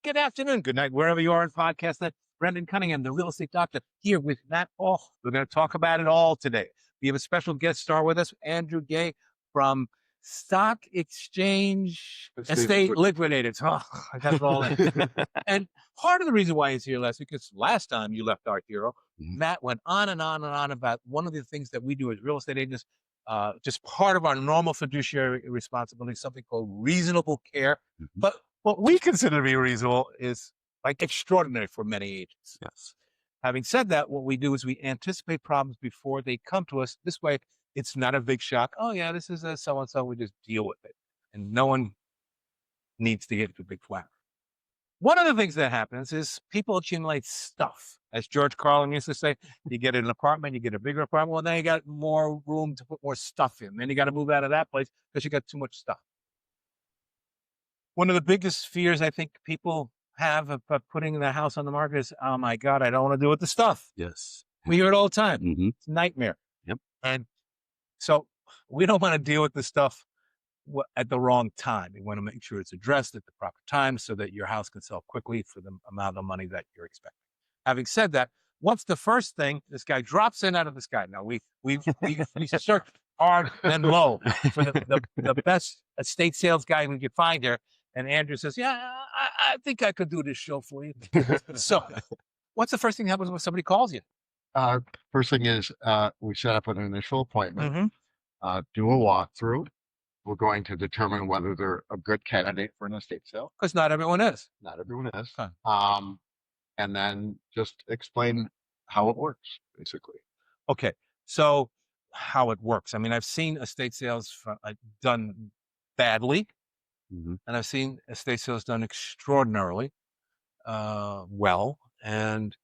good afternoon, good night, wherever you are in podcast land. Brendan Cunningham, the real estate doctor, here with Matt Paul. We're going to talk about it all today. We have a special guest star with us, Andrew Gay from Stock Exchange Estate Liquidators. Oh, I got it all in. And part of the reason why he's here, Les, because last time you left our hero, Matt went on and on and on about one of the things that we do as real estate agents, just part of our normal fiduciary responsibility, something called reasonable care. But what we consider to be reasonable is like extraordinary for many agents. Yes. Having said that, what we do is we anticipate problems before they come to us. This way, it's not a big shock. Oh yeah, this is a so-and-so. We just deal with it. And no one needs to get into a big flower. One of the things that happens is people accumulate stuff. As George Carlin used to say, you get an apartment, you get a bigger apartment. Well, now you got more room to put more stuff in. Then you got to move out of that place because you got too much stuff. One of the biggest fears I think people have of putting their house on the market is, oh my God, I don't want to deal with the stuff. Yes. We hear it all the time. It's a nightmare. Yep. And so we don't want to deal with the stuff at the wrong time. We want to make sure it's addressed at the proper time so that your house can sell quickly for the amount of money that you're expecting. Having said that, what's the first thing this guy drops in out of the sky? Now we search hard and low for the best estate sales guy we could find here. And Andrew says, yeah, I think I could do this show for you. So what's the first thing that happens when somebody calls you? First thing is we set up an initial appointment, do a walkthrough. We're going to determine whether they're a good candidate for an estate sale. Because not everyone is. Not everyone is. Huh. And then just explain how it works, basically. Okay, so how it works. I mean, I've seen estate sales done badly, and I've seen estate sales done extraordinarily well. And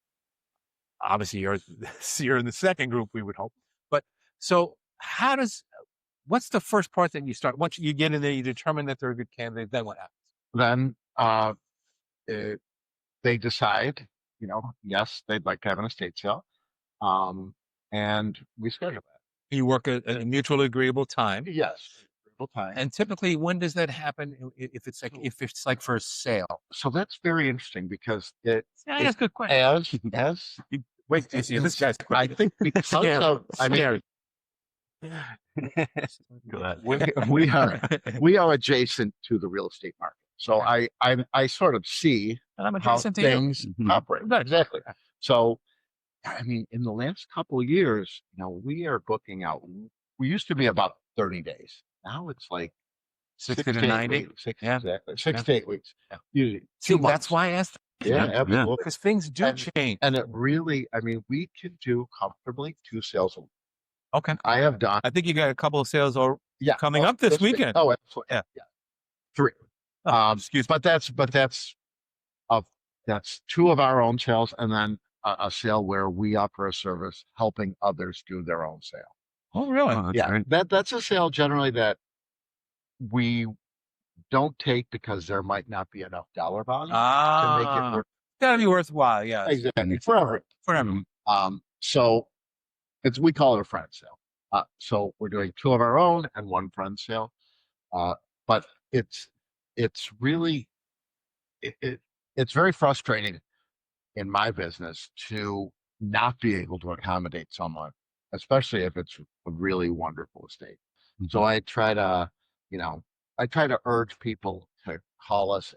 obviously, you're in the second group, we would hope. But so what's the first part that you start? Once you get in there, you determine that they're a good candidate, then what happens? Then they decide, yes, they'd like to have an estate sale. And we schedule that. You work a mutually agreeable time. Yes. Agreeable time. And typically, when does that happen? If it's like for a sale? So that's very interesting because that's a good question. Wait, you see this guy's I think because of, Go ahead. we are adjacent to the real estate market. So I sort of see how things operate. Exactly. So, I mean, in the last couple of years, we are booking out. We used to be about 30 days. Now it's like 60 to 90. Exactly. 6 to 8 weeks. Yeah. Usually. See, that's why I asked. Yeah, absolutely. Because things do change. And it really, we can do comfortably 2 sales a week. Okay. I think you got a couple of sales coming up this weekend. Oh, absolutely. Yeah. 3. Excuse me. But that's 2 of our own sales, and then a sale where we offer a service helping others do their own sale. Oh, really? Oh, Yeah. great. That's a sale generally that we don't take because there might not be enough dollar value to make it work. Gotta be worthwhile. Yeah. Exactly. For everyone. So we call it a friend sale. So we're doing 2 of our own and 1 friend sale. But it's really, it's very frustrating in my business to not be able to accommodate someone, especially if it's a really wonderful estate. So I try to urge people to call us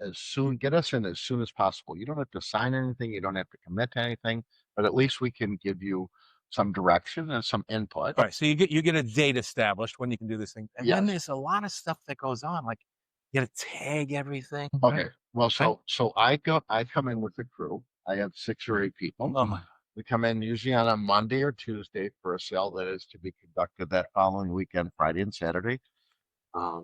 get us in as soon as possible. You don't have to sign anything. You don't have to commit to anything, but at least we can give you some direction and some input. Right. So you get a date established when you can do this thing. And then there's a lot of stuff that goes on. Like you got to tag everything. Okay. Well, so I come in with a crew. I have 6 or 8 people. Oh my. We come in usually on a Monday or Tuesday for a sale that is to be conducted that following weekend, Friday and Saturday.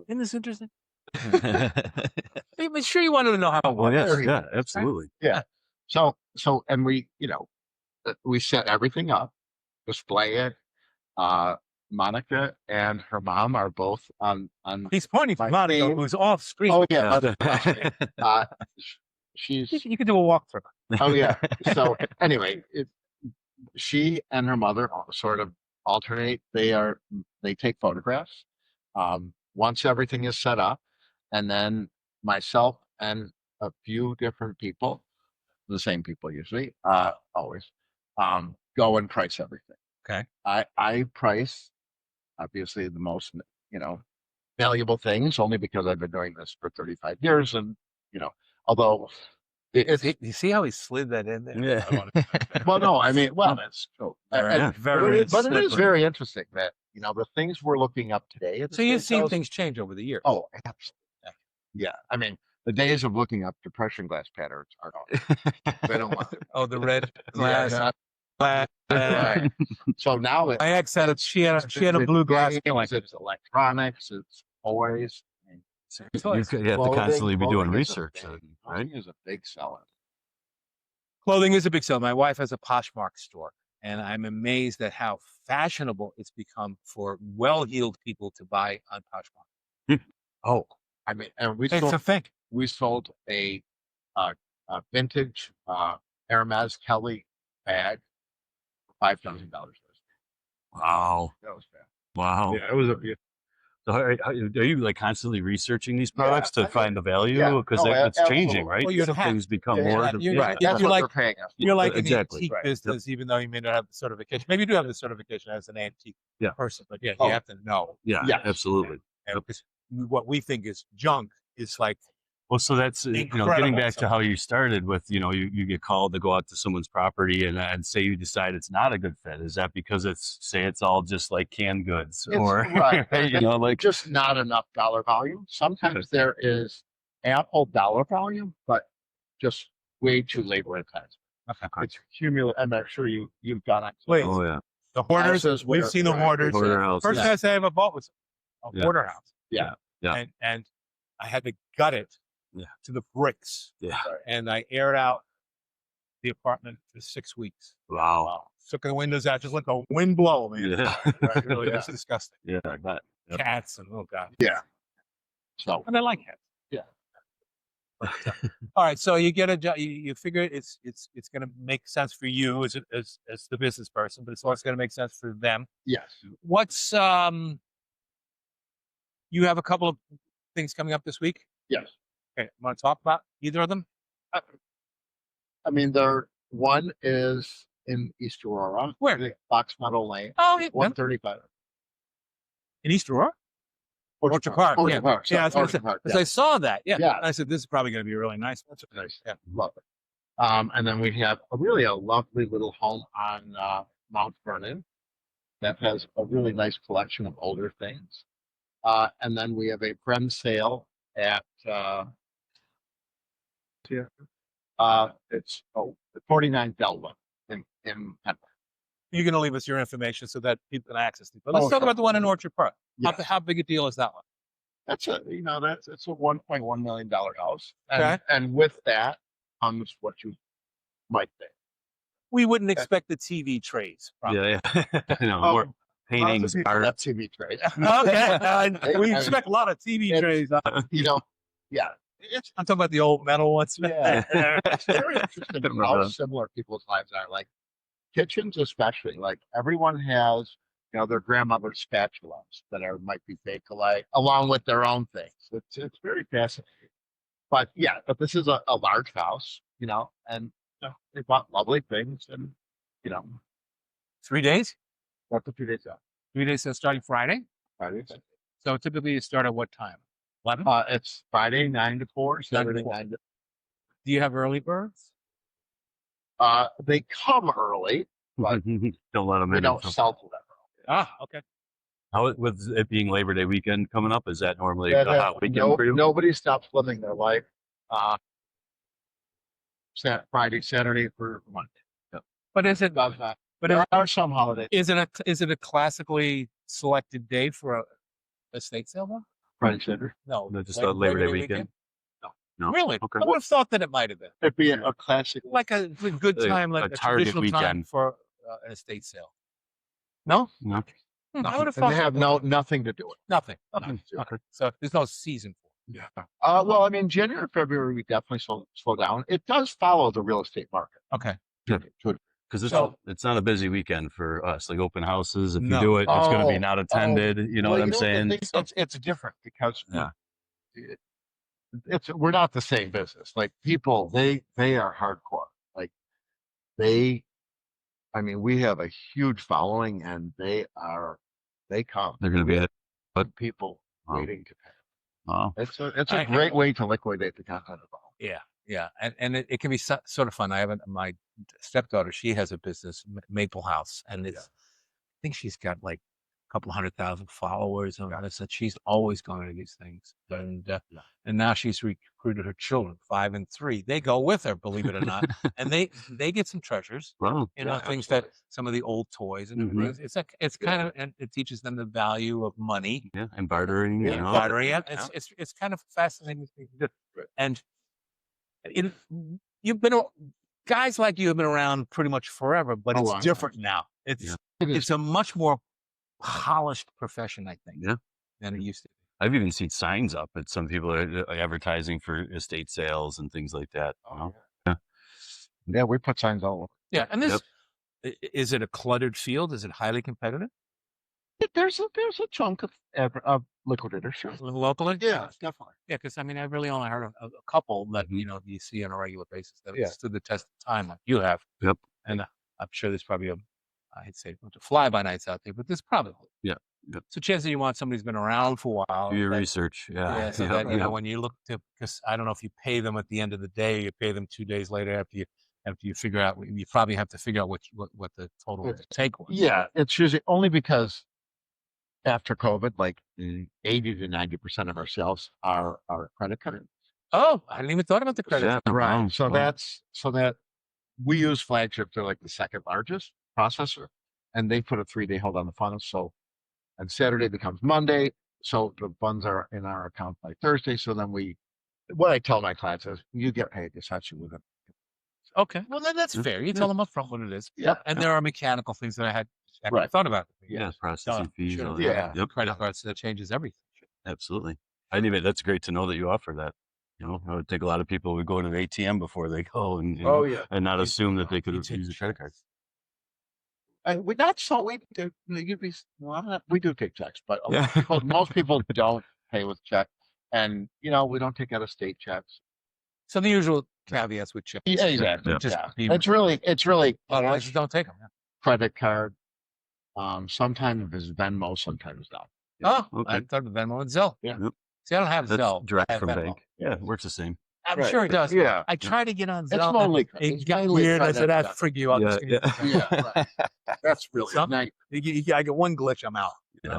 Isn't this interesting? I'm sure you wanted to know how it works. Yes, yeah, absolutely. Yeah. So, and we set everything up, display it. Monica and her mom are both on. He's pointing to Monica, who's off screen. Oh yeah. You can do a walkthrough. Oh yeah. So anyway, she and her mother sort of alternate. They take photographs. Once everything is set up, and then myself and a few different people, the same people usually, always, go and price everything. Okay. I price obviously the most, valuable things only because I've been doing this for 35 years. And, although it's, You see how he slid that in there? Yeah. I wanna- well, no, I mean, well, that's true. Very- very but it is slippery. very interesting that, the things we're looking up today. So you've seen things change over the years. Oh, absolutely. Yeah. I mean, the days of looking up depression glass patterns are gone. They don't want it. Oh, the red glass. Yeah. glass. Right. So now My ex had it. She had a blue glass. It's electronics, it's toys. You have to constantly be doing research, right? Clothing is a big seller. Clothing is a big sell. My wife has a Poshmark store, and I'm amazed at how fashionable it's become for well-heeled people to buy on Poshmark. Oh, I mean, and It's a thing. we sold a vintage Hermes Kelly bag for $5,000. Wow. That was bad. Wow. Yeah, it was a beautiful. So are you like constantly researching these products I to find the value? yeah. Because Oh, it's changing, absolutely. right? Well, you'd Some have- things become Yeah, more. yeah, the- you- Right. yeah, That's you're what like- they're paying us. You're like exactly. in the antique Right. business, even though you may not have the certification. Maybe you do have the certification as an antique Yeah. person, but yeah, Oh. you have to know. Yeah, Yes. absolutely. And because what we think is junk is like, Well, so that's getting Incredible back to how you started with, you get called to go out to someone's property and say you decide it's not a good fit. Is that because it's all just like canned goods, It's- or right. like Just not enough dollar volume. Sometimes there is ample dollar volume, but just way too labor intensive. It's cumulative. I'm not sure you've gone on. Wait. oh yeah, the hoarders. Houses We've where- seen the right. hoarders. Hoarder house, First yeah. house I ever bought was a Yeah. hoarder house. Yeah. Yeah. And I had to gut it Yeah. to the bricks, yeah. and I aired out the apartment for 6 weeks. Wow. Took the windows out, just let the wind blow, man. Yeah. Right, really, it's disgusting. Yeah, I bet. Yep. Cats and oh god. Yeah. So And I like cats. Yeah. All right, so you get a job. You figure it's going to make sense for you as the business person, but it's also going to make sense for them. yes. What's you have a couple of things coming up this week. Yes. Okay, want to talk about either of them? I mean, one is in East Aurora. Where? The Fox Meadow Lane, Oh, yeah, 135. in East Aurora. Orchard Park, yeah. Orchard Park. Yeah, I was sorry, gonna say, Orchard Park. Because I saw that. Yeah. Yeah. I said this is probably going to be really nice. Nice. Yeah. Love it. And then we have a lovely little home on Mount Vernon that has a really nice collection of older things. And then we have a friend sale at it's 49 Delta in Penn. You're going to leave us your information so that people can access it. But let's Oh, talk sure. about the one in Orchard Park. Yes. How big a deal is that one? It's a $1.1 million house. And, Okay. and with that comes what you might think. We wouldn't expect the TV trays. From. Yeah, yeah. Oh, More paintings, art. That TV trade. Okay. We expect a lot of TV It's- trays. Yeah. I'm talking about the old metal ones. Yeah. It's very interesting how similar people's lives are. Like kitchens, especially. Like everyone has, their grandmother's spatulas that might be Bakelite, along with their own things. It's very fascinating. But this is a large house, and they bought lovely things, and 3 days? that's a few days out. 3 days starting Friday. Friday. So typically you start at what time? 11? It's Friday 9 to 4, Saturday 4. 9 to. Do you have early birds? They come early, but Don't let them they in. don't sell to them. Ah, okay. How with it being Labor Day weekend coming up, is that normally Yeah, a hot weekend for you? Nobody stops living their life. Friday, Saturday for Monday. But is it? Does not. But There are some holidays. is it a classically selected day for a estate sale though? Friday, Saturday. No, No, just a Labor Day weekend? No. Really? Okay. I would have thought that it might have been It'd be a classic. like a good Like time, like a a Target traditional time weekend. for an estate sale. No, No. I would have And thought they have nothing to do with nothing. it. Okay. So there's no season for it. Yeah. Well, I mean, January, February, we definitely slow down. It does follow the real estate market. Okay. Because So- it's not a busy weekend for us. Like open houses, if No. you do it, it's going to be Oh, not attended. You know Well, what I'm the saying? thing- it's different because Yeah. we're not the same business. Like people, they are hardcore. Like they, I mean, we have a huge following, and they come. They're going to be We it. have people Wow. waiting to pay. Wow. It's a great way to liquidate the content of the home. Yeah. Yeah. And it can be sort of fun. I have my stepdaughter, she has a business, Maple House, and it's, I think she's got like a couple 100,000 followers on this, and she's always going to these things. And now she's recruited her children, 5 and 3. They go with her, believe it or not, and they get some treasures. Wow. You know, things that some of the old toys and things. It's like it's kind of, and it teaches them the value of money. Yeah. And bartering. Yeah, You know? bartering. It's kind of fascinating thing to do. And you've been guys like you have been around pretty much forever, but it's different now. It's a much more polished profession, I think, than it used to be. I've even seen signs up at some people are advertising for estate sales and things like that. Yeah, we put signs all over. Yeah, and this is it a cluttered field? Is it highly competitive? There's a chunk of liquidators, sure. Locally? Yeah, definitely. Yeah, because I mean, I really only heard of a couple that you see on a regular basis that have stood the test of time, like you have. Yep. And I'm sure there's probably I'd say a bunch of fly-by-nights out there, but there's probably So chances you want somebody who's been around for a while. Do your research. Yeah. So that, when you look to, because I don't know if you pay them at the end of the day, you pay them 2 days later after you figure out, you probably have to figure out what the total take was. Yeah, it's usually only because after COVID, like 80 to 90% of our sales are credit card. Oh, I didn't even thought about the credit. Yeah, Right. wow. So that we use Flagship. They're like the second largest processor, and they put a 3-day hold on the funds. So, and Saturday becomes Monday. So the funds are in our account by Thursday. So then what I tell my clients is, you get paid essentially with it. Okay. Well, then that's fair. You tell them up front what it is. Yeah. And there are mechanical things that I had thought about. Yeah. Processing fees. Sure. All that. Yeah. Yep. Credit cards, that changes everything. Absolutely. That's great to know that you offer that. You know, I would think a lot of people would go to the ATM before they go and and not assume that they could use a credit card. We do. We do take checks, but most people don't pay with check, and we don't take out of state checks. So the usual caveats with checks. Yeah, exactly. Just It's really otherwise just don't take them. credit card. Sometimes it's Venmo, sometimes not. Oh, I thought of Venmo and Zelle. Yeah. Yep. See, I don't have That's Zelle. direct I have from Venmo. bank. Yeah, it works the same. I'm sure it does. Yeah. I tried to get on It's Zelle. mainly It got weird. I said, I'd figure you out. Right. That's really nice. I get one glitch, I'm out. Yeah.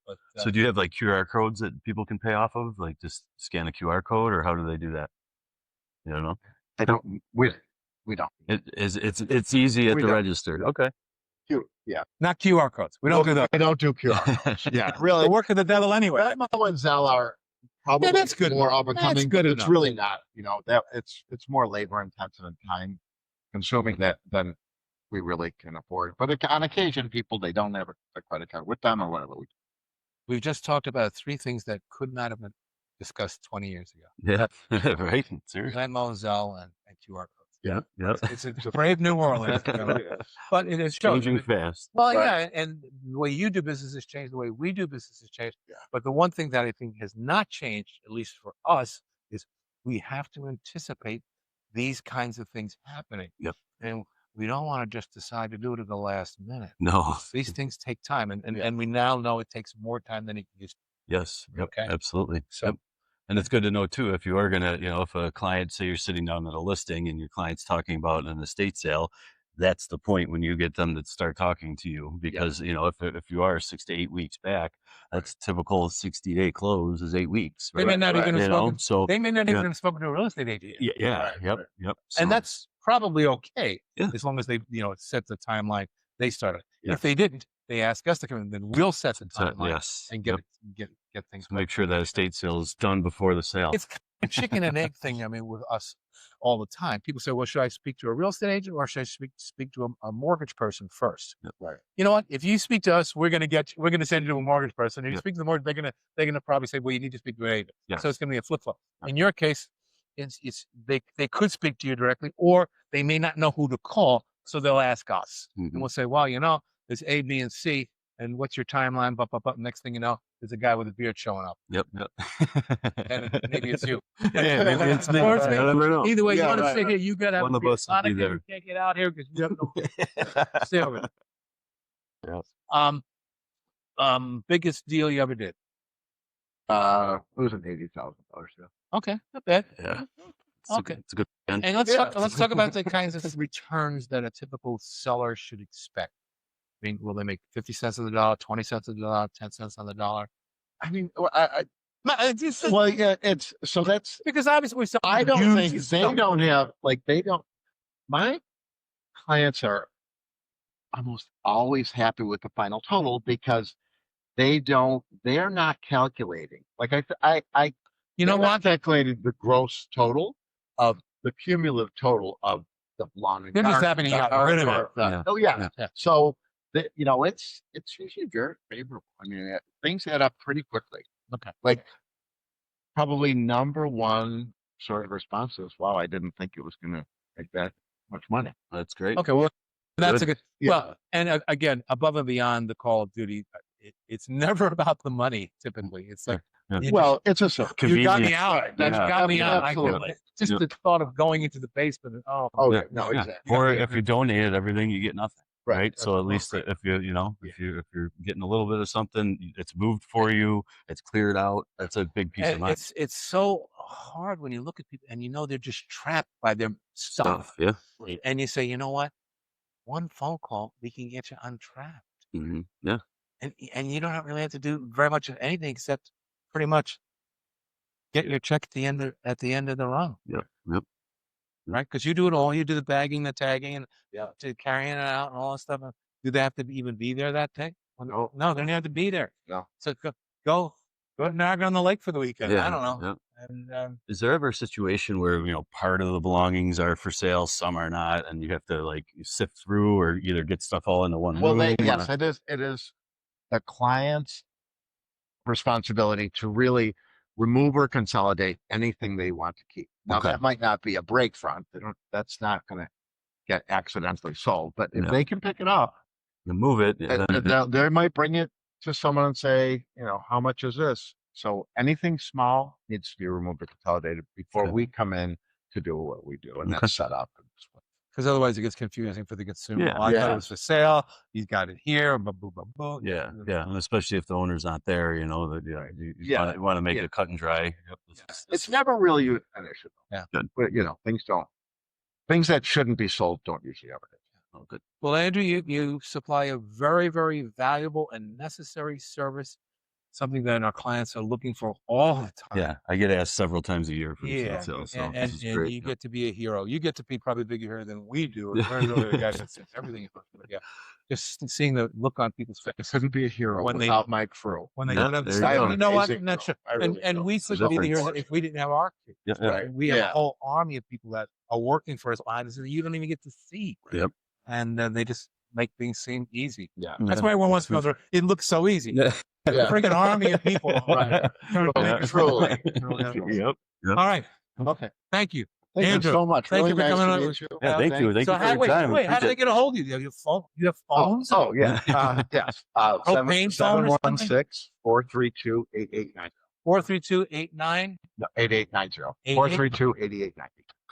But, So do you have like QR codes that people can pay off of? Like just scan a QR code, or how do they do that? You don't know? They don't. We don't. It's easy at the register. Okay. Yeah. not QR codes. We don't do those. I don't do QR. Yeah, really. We're working the devil anyway. Venmo and Zelle are probably that's good. more up and That's coming. good It's enough. really not. That it's more labor intensive and time consuming than we really can afford. But on occasion, people they don't have a credit card with them or whatever. We've just talked about 3 things that could not have been discussed 20 years ago. Yeah. Right. Seriously. Venmo, Zelle, and QR codes. Yeah. It's a brave new world, but it is Changing fast. Well, yeah, and the way you do business has changed. The way we do business has changed. Yeah. But the one thing that I think has not changed, at least for us, is we have to anticipate these kinds of things happening. Yep. And we don't want to just decide to do it at the last minute. No. These things take time, and we now know it takes more time than it used to. Yes. Yep. Okay. Absolutely. So- Yep. And it's good to know too, if you are going to, if a client, say you're sitting down at a listing and your client's talking about an estate sale, that's the point when you get them to start talking to you, because, if you are 6 to 8 weeks back, that's typical 60-day close is 8 weeks. They may not even have spoken. So They may not even have spoken to a real estate agent. yeah. Right, Yep. right. Yep. So, And that's probably okay, Yeah. as long as they, set the timeline they started. Yeah. If they didn't, they ask us to come in, then we'll set the timeline yes. and Yep. get things. So make sure that estate sale is done before the sale. It's kind of a chicken and egg thing. I mean, with us all the time, people say, "Well, should I speak to a real estate agent or should I speak to a mortgage person first?" Yep. Right. You know what? If you speak to us, we're going to send you to a mortgage person. If you Yep. speak to the mortgage, they're gonna probably say, "Well, you need to speak to an agent." Yes. So it's going to be a flip flop. In your case, they could speak to you directly, or they may not know who to call, so they'll ask us, Mhm. and we'll say, "Well, there's A, B, and C, and what's your timeline?" Next thing you know, there's a guy with a beard showing up. Yep. And maybe it's you. Yeah, maybe it's me. Or it's me. I never know. Either way, you Yeah, want to right, sit here, you got to have One a of beard. us will be Monica, there. you can't get out here because you have no beard. Stay over there. Yeah. Biggest deal you ever did? It was an $80,000 sale. Okay, not bad. Yeah. Okay. It's a good weekend. And let's Yeah. talk about the kinds of returns that a typical seller should expect. I mean, will they make 50 cents on the dollar, 20 cents on the dollar, 10 cents on the dollar? I mean, Well, yeah, it's so that's. because obviously we're selling I don't used think stuff. they don't have they don't. My clients are almost always happy with the final total because they're not calculating. Like You know they're not what? calculating the gross total of the cumulative total of the lawn and They're just garden, happy to the get rid of hardware, it. Yeah. Oh yeah. Yeah. So it's usually very favorable. I mean, things add up pretty quickly. Okay. Like probably number one sort of response is, "Wow, I didn't think it was going to make that much money." That's great. Okay, well, that's a good. Yeah. Well, and again, above and beyond the Call of Duty, it's never about the money. Typically, it's like Yeah. you Well, it's a service. you got me Convenient. out. Right, You yeah, got me out. absolutely. Just Yeah. the thought of going into the basement. And, Oh, Yeah. no, Yeah. exactly. Or if you donated everything, you get nothing. Right. That's So at least appropriate. if if you're getting a little bit of something, it's moved for you, it's cleared out. That's a big piece of And mind. it's so hard when you look at people and you know they're just trapped by their stuff. Yeah. And you say, you know what? One phone call, we can get you untrapped. Yeah. And you don't really have to do very much of anything except pretty much get your check at the end of the run. Yep. Right? Because you do it all. You do the bagging, the tagging, and to carrying it out and all that stuff. Do they have to even be there that day? No. No, they don't have to be there. No. So go to Niagara on the Lake for the weekend. Yeah. I don't know. Yeah. And Is there ever a situation where, part of the belongings are for sale, some are not, and you have to like sift through or either get stuff all into one Well, room? yes, it is the client's responsibility to really remove or consolidate anything they want to keep. Now Okay. that might not be a break front. That's not going to get accidentally sold. But if Yeah. they can pick it up, You move it. they might bring it to someone and say, how much is this? So anything small needs to be removed or consolidated before Okay. we come in to do what we do, and Okay. that's set up. because otherwise it gets confusing for the consumer. Yeah. Oh, I thought Yeah. it was for sale. He's got it here. Blah, blah, blah, blah. Yeah, and especially if the owner's not there, that Right. you Yeah. want to make Yeah. it cut and dry. Yep. It's never really an issue. Yeah. Good. But things that shouldn't be sold don't usually ever. Oh, good. Well, Andrew, you supply a very, very valuable and necessary service, something that our clients are looking for all the time. Yeah, I get asked several times a year for the Yeah, sale, so and, this is and great. you get to be a hero. You get to be probably bigger hero than we do. We're really the guys that says everything. Yeah, just seeing the look on people's face Couldn't be a hero When they- without my crew. when they Yeah, don't have the there you stuff. go. You know what? Amazing And that's crew. I and, really and do. we It's a couldn't be the difference. heroes if we didn't have our crew. Yeah, Right? We have Yeah. a whole army of people that are working for us behind us that you don't even get to see. Yep. And they just make things seem easy. Yeah. That's why everyone wants to go there. It looks so easy. Yeah. A freaking army of people. Right. Trying to make it Truly. Yep. All right. Okay. Thank you. Thank Andrew, you so much. thank Really you for nice coming to on. meet you. Yeah, thank you. Thank So you for how, your wait, time. wait, how do they Appreciate get a hold of you? Do you have phone? You have phones? Oh, yeah. Yes. Propane phone or something? 716-432-8890. 432-89. No, 8890. 88? 432-8890.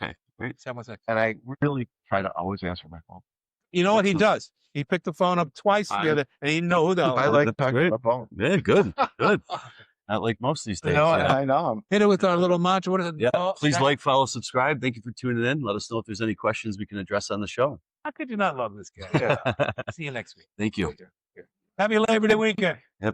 Okay, great. 716. And I really try to always answer my phone. You know what he does? He picked the phone up twice I- the other, and he didn't know who the I hell. like that's talking great. on the phone. Yeah, good, good. Not like most these days. yeah. I know. Hit it with our little mantra. What is it? Yeah. Oh, Please okay. like, follow, subscribe. Thank you for tuning in. Let us know if there's any questions we can address on the show. How could you not love this guy? See you next week. Thank you. Happy Labor Day weekend.